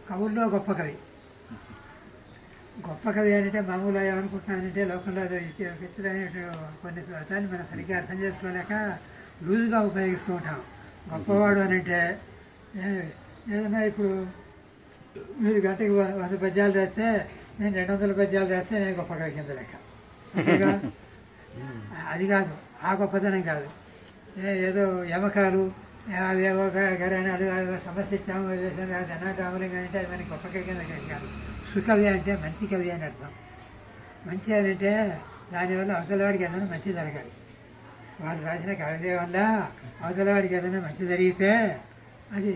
కవుల్లో గొప్ప కవి. గొప్ప కవి అంటే మామూలుగా ఏమనుకుంటున్నానంటే లోకంలో విచిత్రమైన కొన్ని అర్థాన్ని మనం సరిగ్గా అర్థం చేసుకోలేక లూజుగా ఉపయోగిస్తూ ఉంటాం. గొప్పవాడు అని అంటే ఏదైనా ఇప్పుడు మీరు గంటకి 100 పద్యాలు రాస్తే నేను 200 పద్యాలు రాస్తే నేను గొప్ప కవి కింద లెక్క. అంతేగా? అది కాదు, ఆ గొప్పతనం కాదు. ఏదో యమకాలు అవేవో గరాణాలు సమస్య ఇచ్చాము రామలింగం అంటే అది మనకి గొప్ప కవి కింద కాదు. సుకవి అంటే మంచి కవి అని అర్థం. మంచి అని అంటే దానివల్ల అవతలవాడికి ఏదైనా మంచి జరగాలి. వాడు రాసిన కవి వల్ల అవతలవాడికి ఏదైనా మంచి జరిగితే అది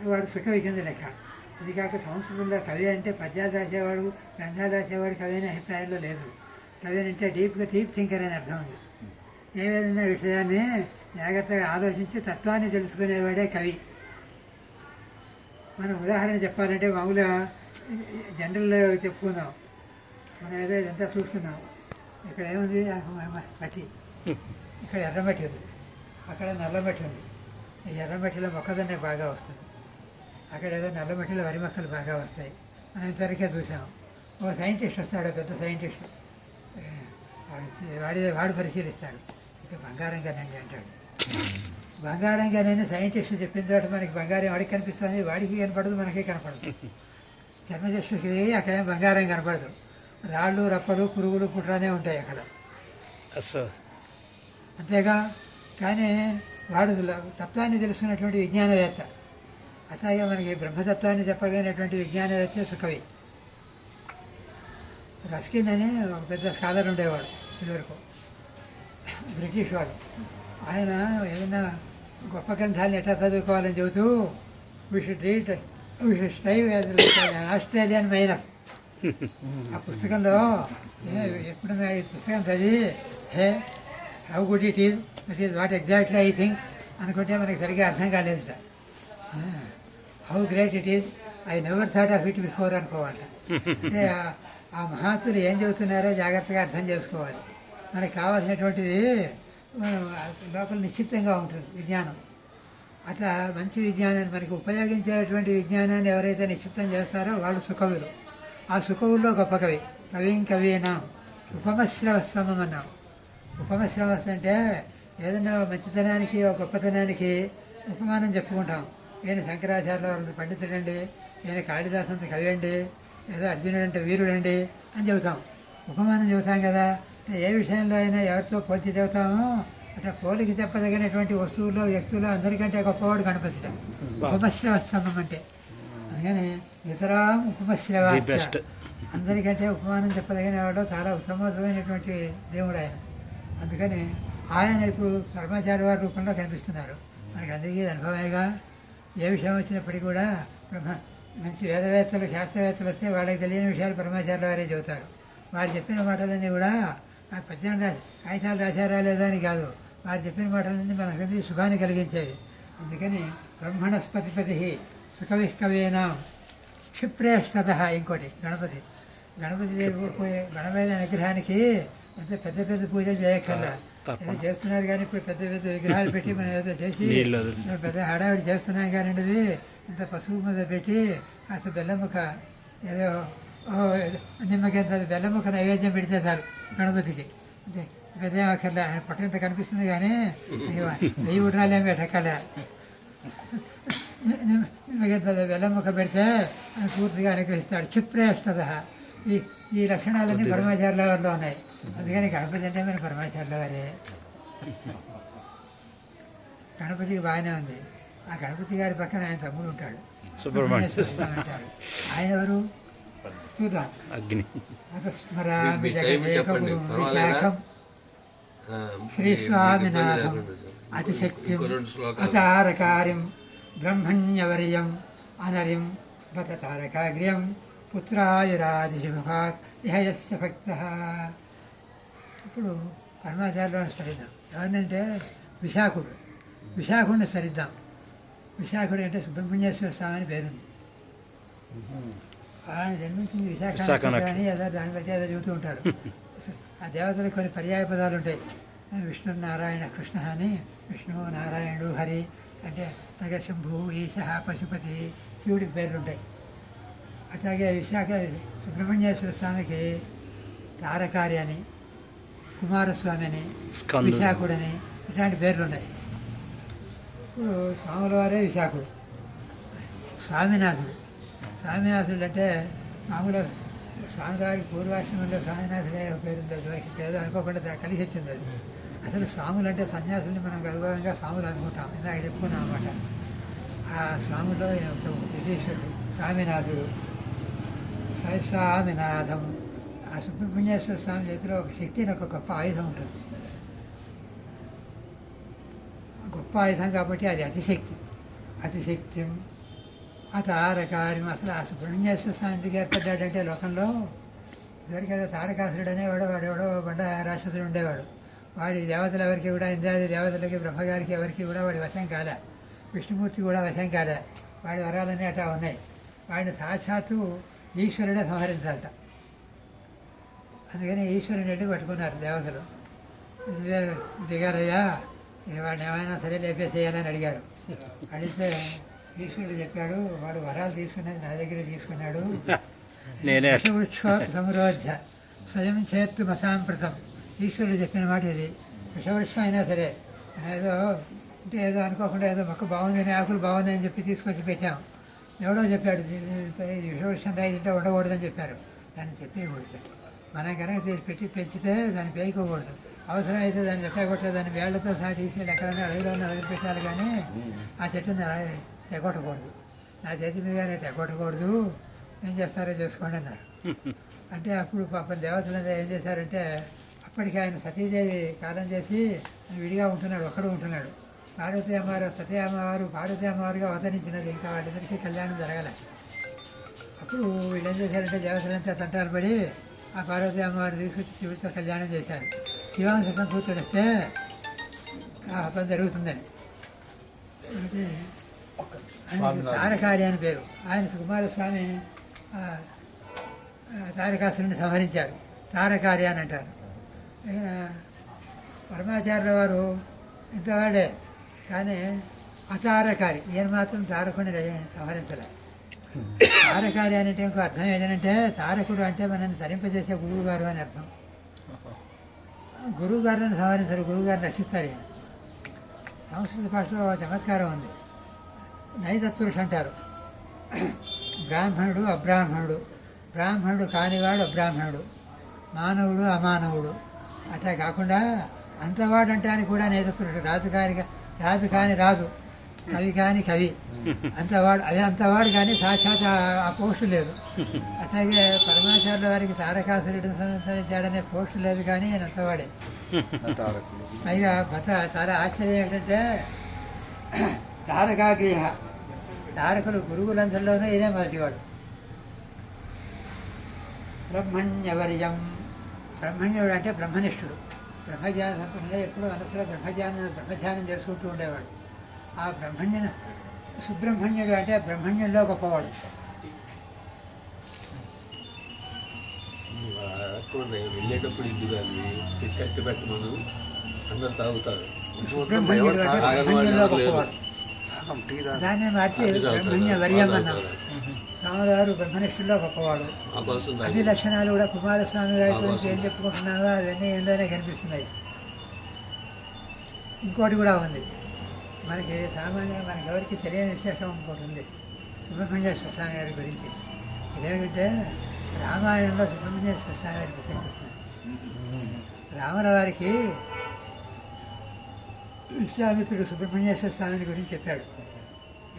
వాడు సుకవి కింద లెక్క. ఇది కాక సంస్కృతంలో కవి అంటే పద్యాలు రాసేవాడు గ్రంథాలు రాసేవాడు కవి అనే అభిప్రాయంలో లేదు. కవి అంటే డీప్ థింకర్ అని అర్థం ఉంది. ఏదైనా విషయాన్ని జాగ్రత్తగా ఆలోచించి తత్వాన్ని తెలుసుకునేవాడే కవి. మనం ఉదాహరణ చెప్పాలంటే మామూలుగా జనరల్లో చెప్పుకుందాం. మనం ఏదో ఇదంతా చూస్తున్నాం. ఇక్కడ ఏముంది మట్టి, ఇక్కడ ఎర్రమట్టి ఉంది, అక్కడ నల్లమట్టి ఉంది. ఈ ఎర్రమట్టిలో మొక్కజొన్న బాగా వస్తుంది, అక్కడ ఏదో నల్లమట్టిలో వరి మొక్కలు బాగా వస్తాయి. మనం ఇంతవరకే చూసాం. ఓ సైంటిస్ట్ వస్తాడు, పెద్ద సైంటిస్ట్, వాడు పరిశీలిస్తాడు. ఇక బంగారం కానండి అంటాడు. బంగారం కానీ సైంటిస్ట్ చెప్పిన తర్వాత మనకి బంగారం వాడికి కనిపిస్తుంది, వాడికి కనపడదు, మనకి కనపడదు. జన్మదృష్టికి అక్కడేం బంగారం కనపడదు. రాళ్ళు రప్పలు పురుగులు పుట్రానే ఉంటాయి అక్కడ, అంతేగా. కానీ వాడు తత్వాన్ని తెలుసుకున్నటువంటి విజ్ఞానవేత్త. అట్లాగే మనకి బ్రహ్మతత్వాన్ని చెప్పగలిగినటువంటి విజ్ఞానవేత్త సుకవి. రస్కిన్ అని ఒక పెద్ద స్కాలర్ ఉండేవాడు ఇదివరకు, బ్రిటిష్ వాడు. ఆయన ఏదైనా గొప్ప గ్రంథాలను ఎట్లా చదువుకోవాలని చెబుతూ we should strive Australian minor. ఆ పుస్తకంలో ఎప్పుడైనా ఈ పుస్తకం చదివి how good it is, that is what exactly I think అనుకుంటే మనకి సరిగ్గా అర్థం కాలేదుట. How great it is, I never thought of it before అనుకోవాలి. అంటే ఆ మహాత్ములు ఏం చెబుతున్నారో జాగ్రత్తగా అర్థం చేసుకోవాలి. మనకు కావాల్సినటువంటిది లోపల నిశ్చిప్తంగా ఉంటుంది విజ్ఞానం. అట్లా మంచి విజ్ఞానాన్ని మనకి ఉపయోగించేటువంటి విజ్ఞానాన్ని ఎవరైతే నిశ్చిప్తం చేస్తారో వాళ్ళు సుకవులు. ఆ సుకవుల్లో గొప్ప కవి. కవీనాం ఉపమశ్రవస్తమం అన్నాం. ఉపమశ్రవస్త అంటే ఏదైనా మంచితనానికి గొప్పతనానికి ఉపమానం చెప్పుకుంటాం. ఈయన శంకరాచార్యుల వారు పండితుడండి, ఈయన కాళిదాసు అంత కవి అండి, ఏదో అర్జునుడు అంటే వీరుడండి అని చెబుతాం. ఉపమానం చెబుతాం కదా. ఏ విషయంలో అయినా ఎవరితో పోల్చి చెబుతామో అట్లా పోలికి చెప్పదగినటువంటి వస్తువుల్లో వ్యక్తుల్లో అందరికంటే గొప్పవాడు గణపతి. ఉపమశ్రవస్తమం అంటే అందుకని ఇతరాం ఉపమశ్రవ, అందరికంటే ఉపమానం చెప్పదగిన వాడు చాలా ఉత్తమోత్తమైనటువంటి దేవుడు ఆయన. అందుకని ఆయన ఇప్పుడు పరమాచార్య వారి రూపంలో కనిపిస్తున్నారు మనకి. అందరికీ అనుభవమేగా. ఏ విషయం వచ్చినప్పటికీ కూడా మంచి వేదవేత్తలు శాస్త్రవేత్తలు వస్తే వాళ్ళకి తెలియని విషయాలు పరమాచార్య వారే చెబుతారు. వారు చెప్పిన మాటలన్నీ కూడా ఆ పద్యం కాగితాలు రాశారా లేదా అని కాదు, వారు చెప్పిన మాటలన్నీ మనకి శుభాన్ని కలిగించేవి. అందుకని బ్రహ్మణస్పతిపతి సుకవి కవీనాం క్షిప్రేష్టత. ఇంకోటి గణపతి. గణపతి అనుగ్రహానికి ఎంత పెద్ద పెద్ద పూజలు చేయక్కర్లా, ఏదో చేస్తున్నారు. కానీ ఇప్పుడు పెద్ద పెద్ద విగ్రహాలు పెట్టి మనం ఏదో చేసి పెద్ద హడావిడి చేస్తున్నాం. కానీ ఇంత పసుపు మీద పెట్టి కాస్త బెల్లముఖ ఏదో నిమ్మకంత బెల్లముఖ నైవేద్యం పెడితే చాలు గణపతికి. అంతే, పెద్ద అక్కర్లే. ఆయన పట్టంత కనిపిస్తుంది కానీ 1000 ఉండాలేమి పెట్టక్కర్లే. నిమ్మకంత బెల్లముఖ పెడితే ఆయన పూర్తిగా అనుగ్రహిస్తాడు. క్షిప్రేష్టత. ఈ లక్షణాలన్నీ పరమాచార్యుల వారిలో ఉన్నాయి. అందుకని గణపతి అంటే మన పరమాచార్యుల వారే. గణపతికి బాగానే ఉంది. ఆ గణపతి గారి పక్కన ఆయన తమ్ముడు ఉంటాడు, అంటారు. ఆయన ఎవరు చూద్దాం. విశాఖం శ్రీస్వామినాథం అతిశక్తిం అతారకారిం బ్రహ్మణ్యవర్యం అనరిం బత తారకాగ్ర్యం పుత్రాయురాదిశుభాక్ ఇహయస్య భక్త. ఇప్పుడు పరమాచార్యులను స్మరిద్దాం. ఎవరినంటే విశాఖుడిని స్మరిద్దాం. విశాఖుడు అంటే సుబ్రహ్మణ్యేశ్వర స్వామి అని పేరుంది. ఆయన జన్మించింది విశాఖ అని ఏదో దాన్ని బట్టి ఏదో చెబుతూ ఉంటారు. ఆ దేవతలకు కొన్ని పర్యాయ పదాలు ఉంటాయి. విష్ణు నారాయణ కృష్ణ అని, విష్ణు నారాయణుడు హరి అంటే నగశంభు ఈశ పశుపతి, శివుడికి పేర్లు ఉంటాయి. అట్లాగే విశాఖ సుబ్రహ్మణ్యేశ్వర స్వామికి తారకారి అని, కుమారస్వామి అని, విశాఖుడని ఇట్లాంటి పేర్లు ఉన్నాయి. ఇప్పుడు స్వాముల వారే విశాఖుడు. స్వామినాథుడు అంటే మామూలుగా స్వామివారికి పూర్వాశ్రమంలో స్వామినాథుడే పేరు ఉంది. వరకు ఏదో అనుకోకుండా కలిసి వచ్చింది అది. అసలు స్వాములు అంటే సన్యాసుల్ని మనం గౌరవంగా స్వాములు అనుకుంటాం. ఇందాక చెప్పుకున్నాం అన్నమాట. ఆ స్వాములో విశేషుడు స్వామినాథుడు, స్వామినాథం. ఆ సుబ్రహ్మణ్యేశ్వర స్వామి చేతిలో ఒక శక్తి అని ఒక గొప్ప ఆయుధం ఉంటుంది. గొప్ప ఆయుధం కాబట్టి అది అతిశక్తి తారకార్యం. అసలు ఆ సుబ్రహ్మణ్యేశ్వర స్వామి ఎందుకు ఏర్పడ్డాడంటే లోకంలో ఇదివరకు ఏదో తారకాసురుడు అనేవాడు, వాడెవడో బండ రాక్షసుడు ఉండేవాడు. వాడి దేవతలు ఎవరికి కూడా, ఇంద్రాది దేవతలకి, బ్రహ్మగారికి ఎవరికి కూడా వాడి వశం కాలే. విష్ణుమూర్తి కూడా వశం కాలే. వాడి వరాలన్నీ అట్లా ఉన్నాయి. వాడిని సాక్షాత్తు ఈశ్వరుడే సంహరించాలట. అందుకని ఈశ్వరుని వెళ్ళి పట్టుకున్నారు దేవతలు. నువ్వే దిగారయ్యా, వాడిని ఏమైనా సరే లేపేసేయాలని అడిగారు. అడిగితే ఈశ్వరుడు చెప్పాడు, వాడు వరాలు తీసుకున్నది నా దగ్గరే తీసుకున్నాడు. విషవృక్షోపి సమరోధ్య స్వయం చేత్తు మసాంప్రతం. ఈశ్వరుడు చెప్పిన మాట ఇది. విషవృక్షం అయినా సరే ఏదో అంటే ఏదో అనుకోకుండా ఏదో మొక్క బాగుందని, ఆకులు బాగుందని చెప్పి తీసుకొచ్చి పెట్టాం. ఎవడో చెప్పాడు విషవృక్షం రా, ఇంట్లో ఉండకూడదని చెప్పారు. దాన్ని చెప్పేయకూడదు. మనం కనుక పెట్టి పెంచితే దాన్ని పేయకూడదు. అవసరమైతే దాన్ని ఎట్టగొట్టే దాన్ని వేళ్లతో సహా తీసుకెళ్ళి ఎక్కడైనా అడవిలోనే వదిలిపెట్టాలి. కానీ ఆ చెట్టుని తెగొట్టకూడదు. నా చేతి మీదనే తెగొట్టకూడదు. ఏం చేస్తారో చేసుకోండి అన్నారు. అంటే అప్పుడు పాపం దేవతలంతా ఏం చేశారంటే, అప్పటికి ఆయన సతీదేవి కాలం చేసి విడిగా ఉంటున్నాడు, ఒక్కడు ఉంటున్నాడు. పార్వతీ అమ్మవారు పార్వతీ అమ్మవారుగా అవతరించినది. ఇంకా వాళ్ళిద్దరికీ కళ్యాణం జరగలే. అప్పుడు వీళ్ళు ఏం చేశారంటే, దేవతలంతా తంటాలు పడి ఆ పార్వతీ అమ్మవారు తీసుకొచ్చి శివుడితో కళ్యాణం చేశారు. శివాంశం కూర్చొనిస్తే ఆ పని జరుగుతుందని. అంటే తారకారి అని పేరు. ఆయన కుమారస్వామి తారకాసురుని సంహరించారు. తారకారి అని అంటారు. పరమాచార్యుల వారు ఇంతవాడే, కానీ అతారకారి. ఈయన మాత్రం తారకుడిని సంహరించలే. తారకారి అంటే ఇంకో అర్థం ఏంటంటే, తారకుడు అంటే మనల్ని తరింపజేసే గురువు గారు అని అర్థం. గురువు గారిని సంహరించారు, గురువు గారిని రక్షిస్తారు. ఈయన సంస్కృత భాషలో చమత్కారం ఉంది. నైతత్పురుష అంటారు. బ్రాహ్మణుడు, అబ్రాహ్మణుడు, బ్రాహ్మణుడు కానివాడు అబ్రాహ్మణుడు, మానవుడు అమానవుడు. అట్లా కాకుండా అంతవాడు అంటానికి కూడా నైతత్పురుషుడు. రాజు కాని రాజు, కవి కాని కవి, అంతవాడు కానీ సాక్షాత్ ఆ పోస్టు లేదు. అట్లాగే పరమాచార్యుల వారికి తారకాసురుడు సంహరించాడనే పోస్టు లేదు, కానీ ఆయన అంతవాడే. పైగా చాలా ఆశ్చర్యం ఏంటంటే, తారకాగ్రీహ, తారకులు గురువులందరిలోనూ ఈయనే మొదటివాడు. బ్రహ్మణ్యవర్యం, బ్రహ్మణ్యుడు అంటే బ్రహ్మనిష్ఠుడు. బ్రహ్మజ్ఞాన సంపన్నుడే. ఎప్పుడూ మనసులో బ్రహ్మధ్యానం చేసుకుంటూ ఉండేవాడు. ఆ సుబ్రహ్మణ్యుడు అంటే బ్రహ్మణ్యంలో గొప్పవాడు. వెళ్ళేటప్పుడు ఇది కానీ కట్టి పెట్టమను అందరు తాగుతారు. సుబ్రహ్మణ్యుడు అంటే బ్రహ్మణ్యంలో గొప్పవాడు. దాన్ని మార్చి బ్రహ్మణ్య వర్యం అన్నాం. రామగారు బ్రహ్మనిష్ఠుల్లో గొప్పవాడు. అన్ని లక్షణాలు కూడా కుమారస్వామి గారి గురించి ఏం చెప్పుకుంటున్నావో అవన్నీ ఏందోనే కనిపిస్తున్నాయి. ఇంకోటి కూడా ఉంది మనకి, సామాన్యంగా మనకి ఎవరికి తెలియని విశేషం ఇంకోటి ఉంది సుబ్రహ్మణ్యేశ్వర స్వామి గారి గురించి. ఇదేమిటంటే, రామాయణంలో సుబ్రహ్మణ్యేశ్వర స్వామి గారి విషయం వస్తుంది. రాముల వారికి విశ్వామిత్రుడు సుబ్రహ్మణ్యేశ్వర స్వామిని గురించి చెప్పాడు.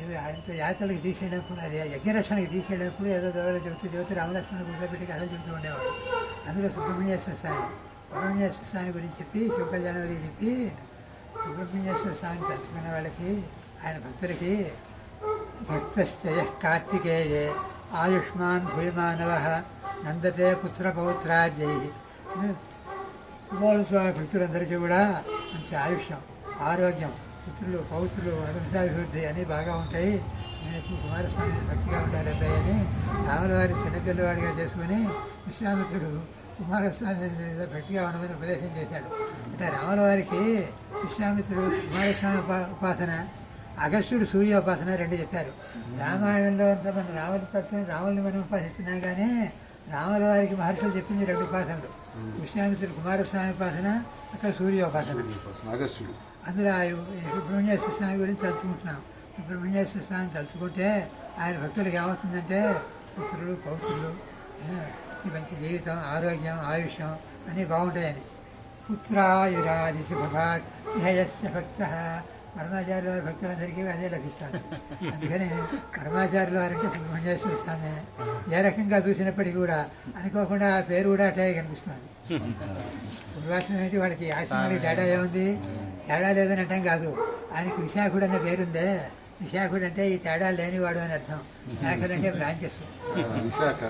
ఇది ఆయనతో యాత్రలకు తీసుకెళ్ళినప్పుడు, అది యజ్ఞరక్షణకి తీసుకెళ్ళినప్పుడు ఏదో దోవలో చెబుతూ రామలక్ష్మణుడు కూర్చోబెట్టి కథలు చెబుతూ ఉండేవాడు. అందులో సుబ్రహ్మణ్యేశ్వర స్వామి గురించి చెప్పి, శివ కళ్యాణం చెప్పి, సుబ్రహ్మణ్యేశ్వర స్వామిని తలుచుకునే వాళ్ళకి, ఆయన భక్తులకి, భక్తశ్చయ కార్తికేయే ఆయుష్మాన్ భూయమానవ నందతే పుత్ర పౌత్రాద్యై. కుమారస్వామి భక్తులందరికీ కూడా మంచి ఆయుష్యం, ఆరోగ్యం, పుత్రులు పౌత్రులు, వంశాభివృద్ధి అన్నీ బాగా ఉంటాయి. నేను ఇప్పుడు కుమారస్వామి భక్తిగా ఉండాలి అబ్బాయి అని రాముల వారి చిన్నపిల్లవాడిగా చేసుకుని విశ్వామిత్రుడు కుమారస్వామి మీద భక్తిగా ఉండమని ఉపదేశం చేశాడు. అంటే రాముల వారికి విశ్వామిత్రుడు కుమారస్వామి ఉపాసన, అగస్త్యుడు సూర్యోపాసన రెండు చెప్పారు. రామాయణంలో అంతా మన రాముడి తత్వం రాముల్ని మనం ఉపాసిస్తున్నాం కానీ రాముల వారికి మహర్షులు చెప్పింది రెండు ఉపాసనలు. విశ్వామిత్రుడు కుమారస్వామి ఉపాసన, అక్కడ సూర్యోపాసన. అగస్త్యుడు అందులో సుబ్రహ్మణ్యేశ్వర స్వామి గురించి తలుచుకుంటున్నాం. సుబ్రహ్మణ్యేశ్వర స్వామిని తలుచుకుంటే ఆయన భక్తులకు ఏమవుతుందంటే పుత్రులు పౌత్రులు, ఈ మంచి జీవితం, ఆరోగ్యం, ఆయుష్యం అన్నీ బాగుంటాయని. పుత్రాయురాది శుభభాగ్ ధ్యేయస్య భక్త, పరమాచార్యుల వారి భక్తులందరికీ అదే లభిస్తారు. అందుకని పరమాచార్యుల వారంటే సుబ్రహ్మణ్యేశ్వర స్వామి. ఏ రకంగా చూసినప్పటికీ కూడా అనుకోకుండా ఆ పేరు కూడా అట్టే కనిపిస్తుంది. ఉల్వాసనం ఏంటి, వాళ్ళకి ఆశ్రమానికి తేడా ఏముంది? తేడా లేదని అంటాం కాదు. ఆయనకి విశాఖుడు అనే పేరుందే. విశాఖుడు అంటే ఈ తేడా లేనివాడు అని అర్థం. శాఖలు అంటే బ్రాంచెస్. విశాఖ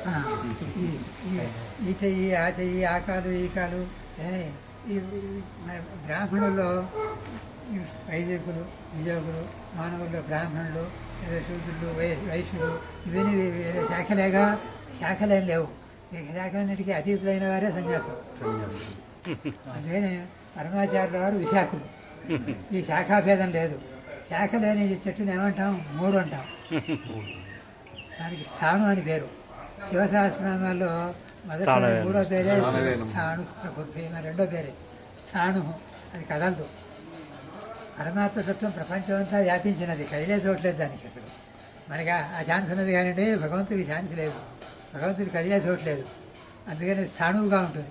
ఈ చెయ్యి, ఆ చెయ్యి, ఆ కాలు, ఈ కాలు. ఈ మన బ్రాహ్మణుల్లో వైదికులు, నియోగులు, మానవుల్లో బ్రాహ్మణులు, శూద్రులు, వైశ్యులు, ఇవన్నీ వేరే శాఖలేగా. శాఖలేం లేవు. శాఖలన్నిటికీ అతీతులైన వారే సన్యాసులు. అందుకని పరమాచార్యుల వారు విశాఖలు. ఈ శాఖాభేదం లేదు. శాఖ లేని ఈ చెట్టుని ఏమంటాం? మూడు అంటాం. దానికి స్థాణు అని పేరు. శివసహస్రనామాల్లో మొదటి మూడో పేరే స్థాణు ప్రకృతి, రెండో పేరే స్థాణు. అది కదలదు. పరమాత్మతత్వం ప్రపంచమంతా వ్యాపించినది, కదిలే చోట్లేదు దానికి. అసలు మనకి ఆ ఛాన్స్ ఉన్నది కానివ్వండి, భగవంతుడికి ఛాన్స్ లేదు. భగవంతుడికి కదిలే చోట్లేదు. అందుకని స్థాణువుగా ఉంటుంది.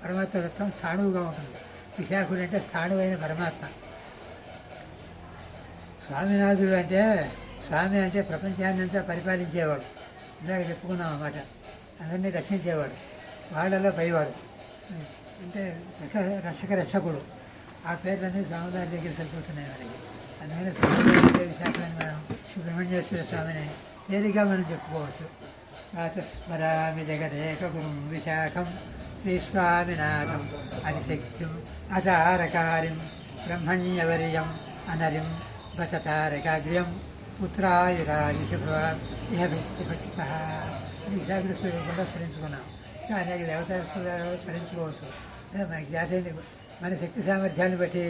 పరమాత్మతత్వం స్థాణువుగా ఉంటుంది. విశాఖుడు అంటే స్థాణువు అయిన పరమాత్మ. స్వామినాథుడు అంటే, స్వామి అంటే ప్రపంచాన్ని అంతా పరిపాలించేవాడు. ఇందాక చెప్పుకున్నాం అన్నమాట. అందరినీ రక్షించేవాడు. వాళ్ళలో పైవాడు అంటే రక్షకుడు. ఆ పేర్లన్నీ స్వామివారి దగ్గర సరిపోతున్నాయి మనకి. అందుకని స్వామివారి విశాఖలని మనం సుబ్రహ్మణ్యేశ్వర స్వామిని తేలిగా మనం చెప్పుకోవచ్చు. ప్రాతస్మరామి జగదేక గురుం విశాఖం శ్రీస్వామినాథం అధిశక్తిం అతారకారిం బ్రహ్మణ్యవర్యం అనరిం బతతారకాగ్ర్యం పుత్రాయురాది శుభ్రభక్త. విశాఖ స్వరూపంలో స్మరించుకున్నాం. అనేక దేవతలు స్మరించుకోవచ్చు. మనకి జాతీయ మన శక్తి సామర్థ్యాన్ని బట్టి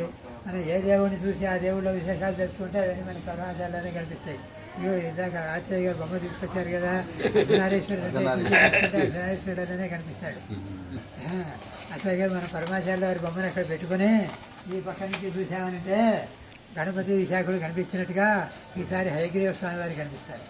మనం ఏ దేవుడిని చూసి ఆ దేవుళ్ళ విశేషాలు తెలుసుకుంటే అవన్నీ మన పరమాచార్యాలనే కనిపిస్తాయి. ఇగో ఇందాక ఆచార్య గారు బొమ్మ తీసుకొచ్చారు కదా, అర్ధనారీశ్వరుడు అనే కనిపిస్తాడు. ఆచార్య గారు మన పరమాచార్యుల వారి బొమ్మను అక్కడ పెట్టుకుని ఈ పక్క నుంచి చూసామనంటే గణపతి విశాఖుడు కనిపించినట్టుగా ఈసారి హయగ్రీవ స్వామి వారు కనిపిస్తారు.